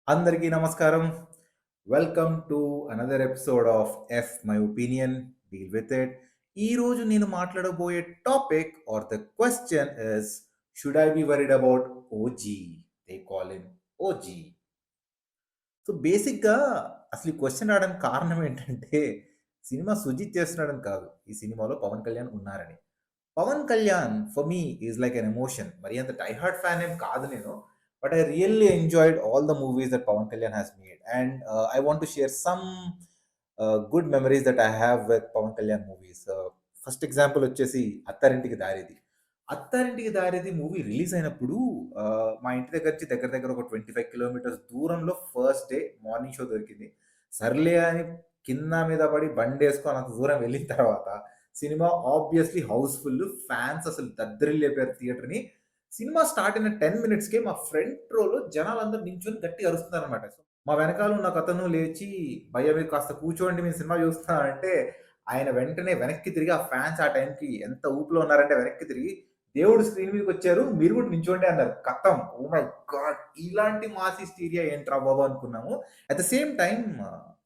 అందరికీ నమస్కారం. Welcome to another episode of if my opinion deal with it. ఈరోజు నేను మాట్లాడబోయే topic are the question is should I be worried about OG? They call him OG. So బేసిక్‌గా అసలు ఈ question రావడానికి కారణం ఏంటంటే సినిమా 'సుజిత్' చేస్తున్నాడని కాదు. ఈ సినిమాలో పవన్ కళ్యాణ్ ఉన్నారని. Pawan Kalyan for me is like an emotion. మరి అంత డై హార్డ్ ఫ్యాన్ ఏం కాదు నేను. But I really enjoyed all the movies that Pawan Kalyan has made. And I want to share some good memories that I have with Pawan Kalyan movies. First example వచ్చేసి 'అత్తారింటికి దారేది'. 'Attarintiki Daredi' movie release అయినప్పుడు మా ఇంటి దగ్గర నుంచి దగ్గర దగ్గర ఒక 25 కిలోమీటర్స్ దూరంలో ఫస్ట్ డే మార్నింగ్ షో దొరికింది. సర్లే అని కింద మీద పడి బండేసుకొని అంత దూరం వెళ్ళిన తర్వాత సినిమా ఆబ్వియస్‌లీ హౌస్‌ఫుల్. ఫ్యాన్స్ అసలు దద్దరిల్లిపోయారు థియేటర్‌ని. సినిమా స్టార్ట్ అయిన 10 మినిట్స్‌కే మా ఫ్రంట్ రోలో జనాలందరూ నించొని గట్టిగా అరుస్తున్నారనమాట. సో, మా వెనకాల ఉన్న ఒకతను లేచి, "భయ్యా మీరు కాస్త కూర్చోండి మేము సినిమా చూస్తున్నాం" అంటే, ఆయన వెంటనే వెనక్కి తిరిగి ఆ ఫ్యాన్స్ ఆ టైంకి ఎంత ఊపులో ఉన్నారంటే వెనక్కి తిరిగి, "దేవుడు స్క్రీన్ మీదకొచ్చారు. మీరు కూడా నించోండి" అన్నారు. ఖతం. Oh my god! ఇలాంటి మాస్ హిస్టీరియా ఏంట్రా బాబు అనుకున్నాము. At the same time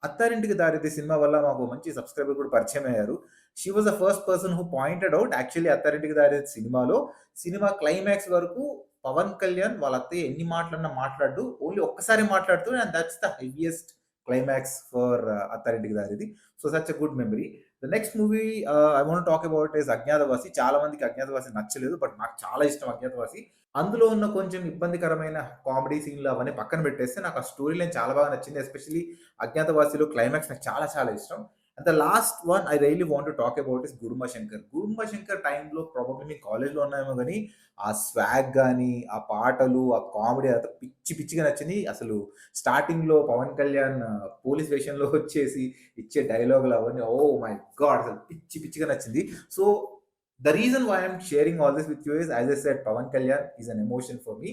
'Attarintiki Daredi' సినిమా వల్ల మాకు మంచి సబ్‌స్క్రైబర్ కూడా పరిచయమయ్యారు. She was the first person who pointed out actually 'Attarintiki Daredi' సినిమాలో సినిమా క్లైమాక్స్ వరకు పవన్ కళ్యాణ్ వాళ్ళ అత్తయ్య ఎన్ని మాటలన్నా మాట్లాడడు. ఓన్లీ ఒక్కసారే మాట్లాడుతూ and that's the highest climax for 'Attarintiki Daredi'. So such a good memory. The next movie I want talk about is 'Agnyaathavaasi'. చాలా మందికి 'అజ్ఞాతవాసి' నచ్చలేదు. బట్ నాకు చాలా ఇష్టం 'అజ్ఞాతవాసి'. అందులో ఉన్న కొంచెం ఇబ్బందికరమైన కామెడీ సీన్‌లు అవన్నీ పక్కన పెట్టేస్తే నాకు ఆ స్టోరీ లైన్ చాలా బాగా నచ్చింది. ఎస్పెషల్లీ 'అజ్ఞాతవాసిలో' క్లైమాక్స్ నాకు చాలా చాలా ఇష్టం. And the last one I really want to talk about is 'Gudumba Shankar'. 'Gudumba Shankar' టైమ్‌లో ప్రాబబ్లీ మేము కాలేజ్‌లో ఉన్నామేమో గాని, ఆ స్వాగ్ గాని, ఆ పాటలు, ఆ కామెడీ అదంతా పిచ్చి పిచ్చిగా నచ్చింది. అసలు స్టార్టింగ్‌లో పవన్ కళ్యాణ్ పోలీస్ వేషంలో వచ్చేసి ఇచ్చే డైలాగులు అవన్నీ ఓహ్ మై గాడ్! అసలు పిచ్చి పిచ్చిగా నచ్చింది. So, the reason why I'm sharing all this with you is as I said Pawan Kalyan is an emotion for me.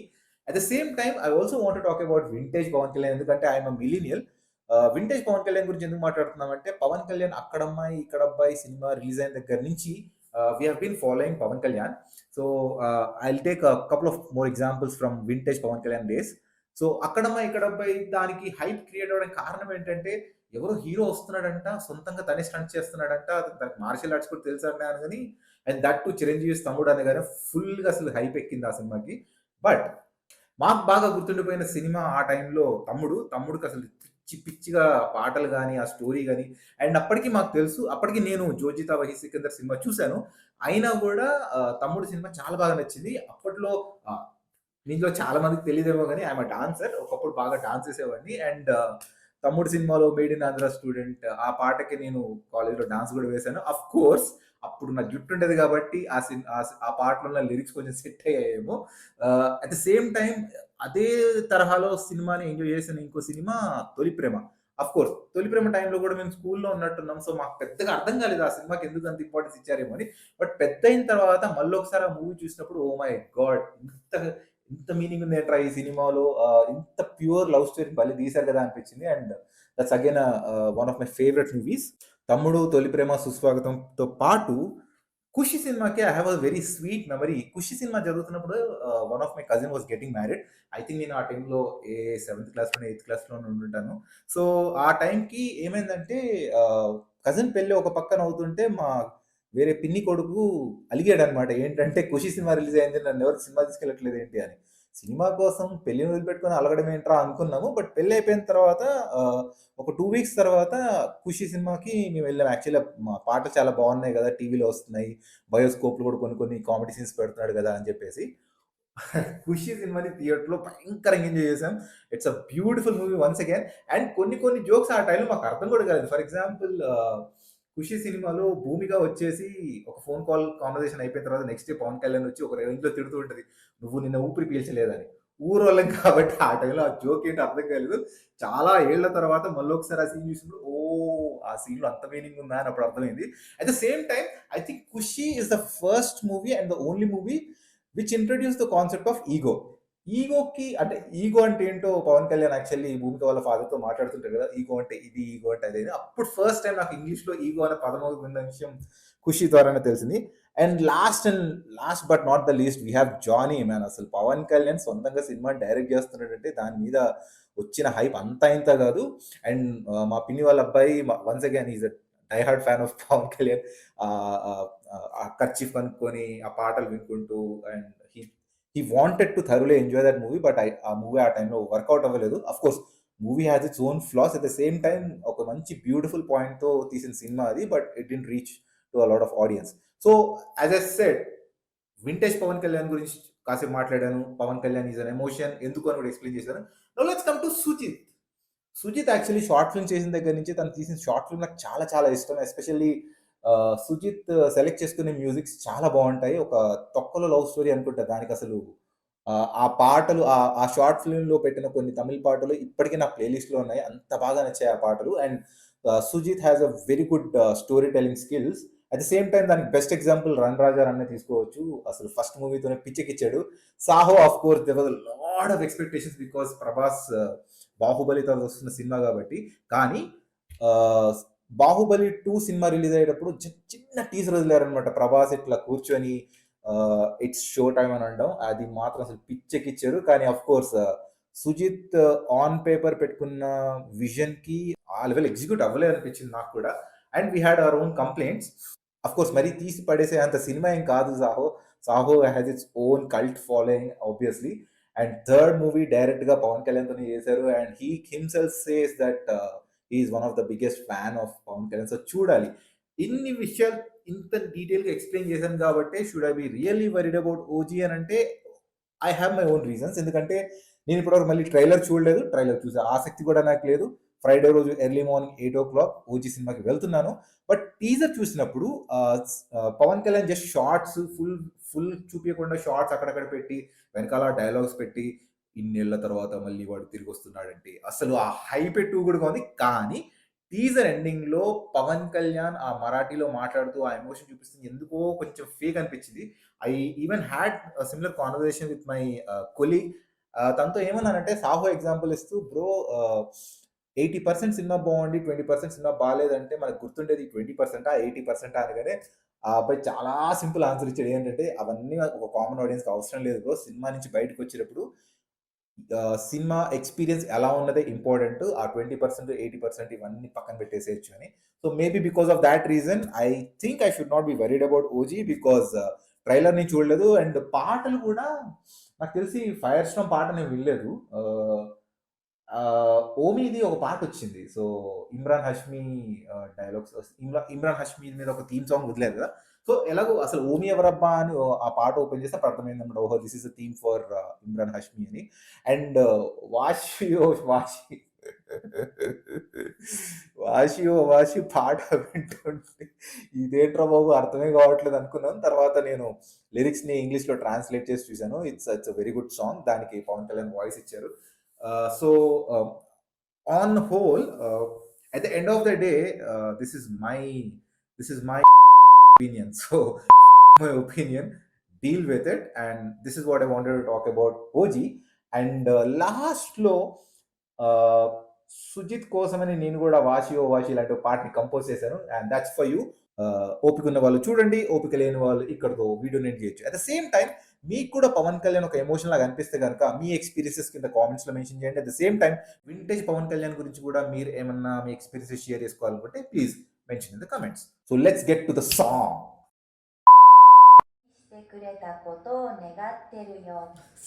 At the same time I also want to talk about vintage Pawan Kalyan. ఎందుకంటే I am a millennial. Vintage Pawan Kalyan గురించి ఎందుకు మాట్లాడుతున్నామంటే, పవన్ కళ్యాణ్ 'అక్కడమ్మాయి ఇక్కడబ్బాయి' సినిమా release అయిన దగ్గర నుంచి we have been following Pawan Kalyan. So, I'll take a couple of more examples from vintage Pawan Kalyan days. So, 'Akkadammayi Ikkadabbayi' దానికి hype create అవ్వడానికి కారణం ఏంటంటే, ఎవరో హీరో వస్తున్నాడంట, సొంతంగా తనే స్టంట్ చేస్తున్నాడంట, తనకి మార్షల్ ఆర్ట్స్ కూడా తెలుసన్నారు గాని, అండ్ దట్ టు చిరంజీవి తమ్ముడు అనగానే ఫుల్‌గా అసలు హైప్ ఎక్కింది ఆ సినిమాకి. బట్ మాకు బాగా గుర్తుండిపోయిన సినిమా ఆ టైంలో 'తమ్ముడు.' 'తమ్ముడు'కసలు పిచ్చి పిచ్చిగా పాటలు గాని, ఆ స్టోరీ గాని అండ్ అప్పటికి మాకు తెలుసు. అప్పటికి నేను 'జోజితా వహీ సికందర్' సినిమా చూసాను. అయినా గూడా 'తమ్ముడు' సినిమా చాలా బాగా నచ్చింది. అప్పట్లో ఆహ్, మీలో చాలా మందికి తెలీదేమో గాని ఐయామ్ ఎ డాన్సర్. ఒకప్పుడు బాగా డాన్స్ చేసేవాడిని. అండ్ 'తమ్ముడు' సినిమాలో 'మేడ్ ఇన్ ఆంధ్ర స్టూడెంట్' ఆ పాటకి నేను కాలేజ్‌లో డాన్స్ గూడా వేశాను. ఆఫ్‌కోర్స్ అప్పుడు నా జుట్టు ఉండేది గాబట్టి ఆ పాటలో ఉన్న లిరిక్స్ కొంచెం సెట్ అయ్యాయేమో. అట్ ద సేమ్ టైమ్ అదే తరహాలో సినిమాని ఎంజాయ్ చేసిన ఇంకో సినిమా 'తొలి ప్రేమ.' ఆఫ్‌కోర్స్ 'తొలి ప్రేమ' టైమ్‌లో గూడా మేము స్కూల్‌లో ఉన్నట్టున్నాం. సో, మాకు పెద్దగా అర్థం కాలేదు ఆ సినిమాకి ఎందుకు అంత ఇంపార్టెన్స్ ఇచ్చారేమో అని. బట్ పెద్దయిన తర్వాత మళ్ళొకసారి ఆ మూవీ చూసినప్పుడు ఓహ్ మై గాడ్! ఇంత మీనింగ్ ఉందేంట్రా ఈ సినిమాలో. ఇంత ప్యూర్ లవ్ స్టోరీ భలే తీశారు కదా అనిపించింది. And that's again one of my favourite movies. 'Thammudu', 'Tholi Prema', 'సుస్వాగతంతో' పాటు 'ఖుషి' సినిమాకి I have a very sweet memory. 'Kushi' సినిమా జరుగుతున్నప్పుడు one of my cousin was getting married. I think నేను ఆ టైంలో సెవెంత్ క్లాస్‌లోనో, ఎయిత్ క్లాస్‌లోనో ఉండుంటాను. సో, ఆ టైంకి ఏమైందంటే కజిన్ పెళ్లి ఒక పక్కన అవుతుంటే వేరే పిన్ని కొడుకు అలిగాడన్నమాట. ఏంటంటే 'ఖుషి' సినిమా రిలీజ్ అయింది. నన్నెవరు సినిమా తీసుకెళ్ళట్లేదు ఏంటి అని. సినిమా కోసం పెళ్లిని వదిలిపెట్టుకొని అలగడం ఏంట్రా అనుకున్నాము. బట్ పెళ్లి అయిపోయిన తర్వాత ఒక 2 వీక్స్ తర్వాత 'ఖుషి' సినిమాకి మేమెళ్ళాం. యాక్చువల్‌గా మా పాటలు చాలా బాగున్నాయి గదా! టీవీలో వస్తున్నాయి. బయోస్కోప్‌లో కూడా కొన్ని కొన్ని కామెడీ సీన్స్ పెడుతున్నాడు గదా! అని చెప్పేసి 'ఖుషి' సినిమాని థియేటర్‌లో భయంకరంగా ఎంజాయ్ చేసాం. It's a beautiful movie once again. And కొన్ని కొన్ని జోక్స్ ఆ టైంలో మాకు అర్థం కూడా కాలేదు. ఫర్ ఎగ్జాంపుల్ 'ఖుషి' సినిమాలో భూమిక వచ్చేసి ఒక ఫోన్ కాల్ కాన్వర్జేషన్ అయిపోయిన తర్వాత నెక్స్ట్ డే పవన్ కళ్యాణ్ వచ్చి ఒక రేంజ్‌లో తిడుతూ ఉంటది. "నువ్వు నిన్న ఊపిరి పీల్చలేదని." ఊరోళ్ళం కాబట్టి ఆ టైంలో ఆ జోక్ ఏంటో అర్థం కాలేదు. చాలా ఏళ్ల తర్వాత మళ్ళొకసారి ఆ సీన్ చూసినప్పుడు ఓహ్! ఆ సీన్‌లో అంత మీనింగ్ ఉందా అని అప్పుడు అర్థమైంది. At the same time I think 'Kushi' is the first movie and the only movie which introduced the concept of ego. ఈగోకి అంటే ఈగో అంటే ఏంటో పవన్ కళ్యాణ్ యాక్చువల్లీ భూమిక వాళ్ళ ఫాదర్‌తో మాట్లాడుతుంటారు కదా! ఈగో అంటే ఇది, ఈగో అంటే అది అని. అప్పుడు ఫస్ట్ టైమ్ నాకు ఇంగ్లీష్‌లో ఈగో అనే పదం విన్న విషయం 'ఖుషి' ద్వారానే తెలిసింది. And last but not the least we have 'Johnny' man. అసలు పవన్ కళ్యాణ్ సొంతంగా సినిమాని డైరెక్ట్ చేస్తున్నాడంటే దాని మీద వచ్చిన హైప్ అంతా ఇంతా కాదు. అండ్ మా పిన్ని వాళ్ళ అబ్బాయి once again he is a die hard fan of Pawan Kalyan. Ah, ah, ఆ కర్చీఫ్ కనుక్కొని ఆ పాటలు వినుకుంటూ and he wanted to thoroughly enjoy that movie. But ఆ మూవీ ఆ టైంలో వర్కౌట్ అవ్వలేదు. Of course movie has its own flaws. At the same time ఒక మంచి బ్యూటిఫుల్ పాయింట్‌తో తీసిన సినిమా అది. But it didn't reach to a lot of audience. So as I said vintage Pawan Kalyan గురించి కాసేపు మాట్లాడాను. Pawan Kalyan is an emotion ఎందుకు అని కూడా ఎక్స్‌ప్లెయిన్ చేశాను. Now let's come to Sujeeth. Sujeeth actually short film చేసిన దగ్గర నుంచి తను తీసిన షార్ట్ ఫిల్మ్ నాకు చాలా చాలా ఇష్టం. ఎస్పెషల్లీ సుజిత్ సెలెక్ట్ చేసుకునే మ్యూజిక్స్ చాలా బావుంటాయి. ఒక 'తొక్కలో లవ్ స్టోరీ' అనుకుంటా దానికసలు ఆ పాటలు ఆ షార్ట్ ఫిల్మ్‌లో పెట్టిన కొన్ని తమిళ్ పాటలు ఇప్పటికి నా ప్లే లిస్ట్‌లో ఉన్నాయి. అంత బాగా నచ్చాయి ఆ పాటలు. And Sujeeth has a very good story telling skills. At the same time దానికి బెస్ట్ ఎగ్జాంపుల్ 'రన్ రాజా రన్నే' తీసుకోవచ్చు. అసలు ఫస్ట్ మూవీతోనే పిచ్చెక్కిచ్చాడు. 'Saaho' of course there was a lot of expectations because Prabhas 'Baahubali' తర్వాత వస్తున్న సినిమా కాబట్టి. కానీ ఆహ్, 'బాహుబలి 2' సినిమా రిలీజ్ అయ్యేటప్పుడు చిన్న టీజర్ వదిలారనమాట. ప్రభాస్ ఇట్లా కూర్చొని ఇట్స్ షో టైమ్ అని అనడం. అది మాత్రం అసలు పిచ్చెక్కిచ్చారు. కానీ of course Sujeeth on paper పెట్టుకున్న విజన్‌కి ఆ లెవెల్ ఎగ్జిక్యూట్ అవ్వలేదు అనిపించింది నాకు కూడా. And we had our own complaints. Of course మరీ తీసి పడేసే అంత సినిమా ఏం కాదు 'Saaho'. 'Saaho' has its own cult following obviously. And third movie డైరెక్ట్‌గా పవన్ కళ్యాణ్‌తోనే చేశారు. And he himself says that he is one of the biggest fan of Pawan Kalyan. So చూడాలి. ఇన్ని విషయాలు ఇంత డీటెయిల్‌గా ఎక్స్‌ప్లెయిన్ చేశాను కాబట్టే should I be really worried about 'OG' అనంటే I have my own reasons. ఎందుకంటే నేను ఇప్పటివరకు మళ్ళీ ట్రైలర్ చూడలేదు. ట్రైలర్ చూసే ఆసక్తి కూడా నాకు లేదు. ఫ్రైడే రోజు ఎర్లీ మార్నింగ్ 8:00 ఓజీ సినిమాకి వెళ్తున్నాను. బట్ టీజర్ చూసినప్పుడు Pawan Kalyan just shots full చూపియకుండా షార్ట్స్ అక్కడక్కడ పెట్టి వెనకాల డైలాగ్స్ పెట్టి ఇన్నేళ్ల తర్వాత మళ్ళీ వాడు తిరిగి వస్తున్నాడంటే అసలు ఆ హైప్ టూ కూడా ఉంది. కానీ టీజర్ ఎండింగ్ లో పవన్ కళ్యాణ్ ఆ మరాఠీలో మాట్లాడుతూ ఆ ఎమోషన్ చూపిస్తుంది ఎందుకో కొంచెం ఫేక్ అనిపించింది. I even had similar conversation with my colleague. తనతో ఏమన్నానంటే 'సాహో' ఎగ్జాంపుల్ ఇస్తూ బ్రో 80% సినిమా బాగుండి 20% సినిమా బాలేదంటే మనకు గుర్తుండేది 20% 80% అనగానే ఆ అబ్బాయి చాలా సింపుల్ ఆన్సర్ ఇచ్చాడు. ఏంటంటే అవన్నీ ఒక కామన్ ఆడియన్స్‌కి అవసరం లేదు బ్రో. సినిమా నుంచి బయటకొచ్చేటప్పుడు సినిమా ఎక్స్‌పీరియన్స్ ఎలా ఉన్నదే ఇంపార్టెంట్. ఆ 20%, 80% ఇవన్నీ పక్కన పెట్టేసేయొచ్చు అని. So, maybe because of thought reason I think I should not be worried about 'OG' because trailer నేను చూడలేదు. అండ్ పాటలు కూడా నాకు తెలిసి 'ఫైర్ స్టార్మ్' పాట నేను వినలేదు. 'ఓమి'ది ఒక పాటొచ్చింది. సో, ఇమ్రాన్ హష్మీ డైలాగ్స్ ఇమ్రాన్ హష్మీ మీద ఒక థీమ్ సాంగ్ వదిలారు కదా! సో, ఎలాగో అసలు 'ఓమి ఎవరబ్బా' అని ఆ పాట ఓపెన్ చేస్తే అప్పుడు అర్థమైందన్నమాట. ఓహో! This is a theme for Imran Hashmi అని. అండ్ 'వాషియో వాషి' 'వాషియో వాషి' పాట వింటుంటే ఇదేంట్రా బాబు అర్థమే కావట్లేదు అనుకున్నాను. తర్వాత నేను లిరిక్స్‌ని ఇంగ్లీష్‌లో ట్రాన్స్‌లేట్ చేసి చూసాను. It's a very good song. దానికి పవన్ కళ్యాణ్ వాయిస్ ఇచ్చారు. So, on whole at the end of the day, this is my opinion. So, my opinion, deal with it. And this is what I wanted to talk about OG. And లాస్ట్‌లో ఆహ్, సుజిత్ కోసమని నేను కూడా 'వాషి ఓ వాషి' ఇలాంటి ఒక పాటని compose చేశాను. And that's for you. ఓపిక ఉన్న వాళ్ళు చూడండి. ఓపిక లేని వాళ్ళు ఇక్కడితో వీడియోని ఎండ్ చేయొచ్చు. అట్ ద సేమ్ టైమ్ మీకు కూడా పవన్ కళ్యాణ్ ఒక ఎమోషన్ లాగా అనిపిస్తే గనక మీ ఎక్స్‌పీరియన్సెస్ కింద కామెంట్స్‌లో మెన్షన్ చేయండి. At the same time vintage Pawan Kalyan గురించి కూడా మీరు ఏమన్నా మీ ఎక్స్‌పీరియన్సెస్ షేర్ చేసుకోవాలనుకుంటే please mention in the comments. So let's get to the song. してくれたことを願ってるよ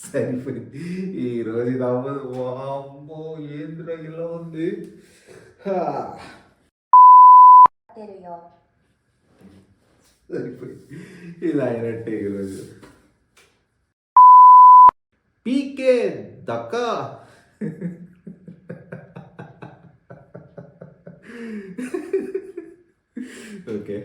సరిపోయింది. ఈరోజు ఇది అవ్వదు. వామ్మో! ఏందిరా ఇలా ఉంది. హా! ってるよ సరిపోయింది. ఇలా అయినట్టే ఈరోజు. పీకే దక్కా. ఓకే.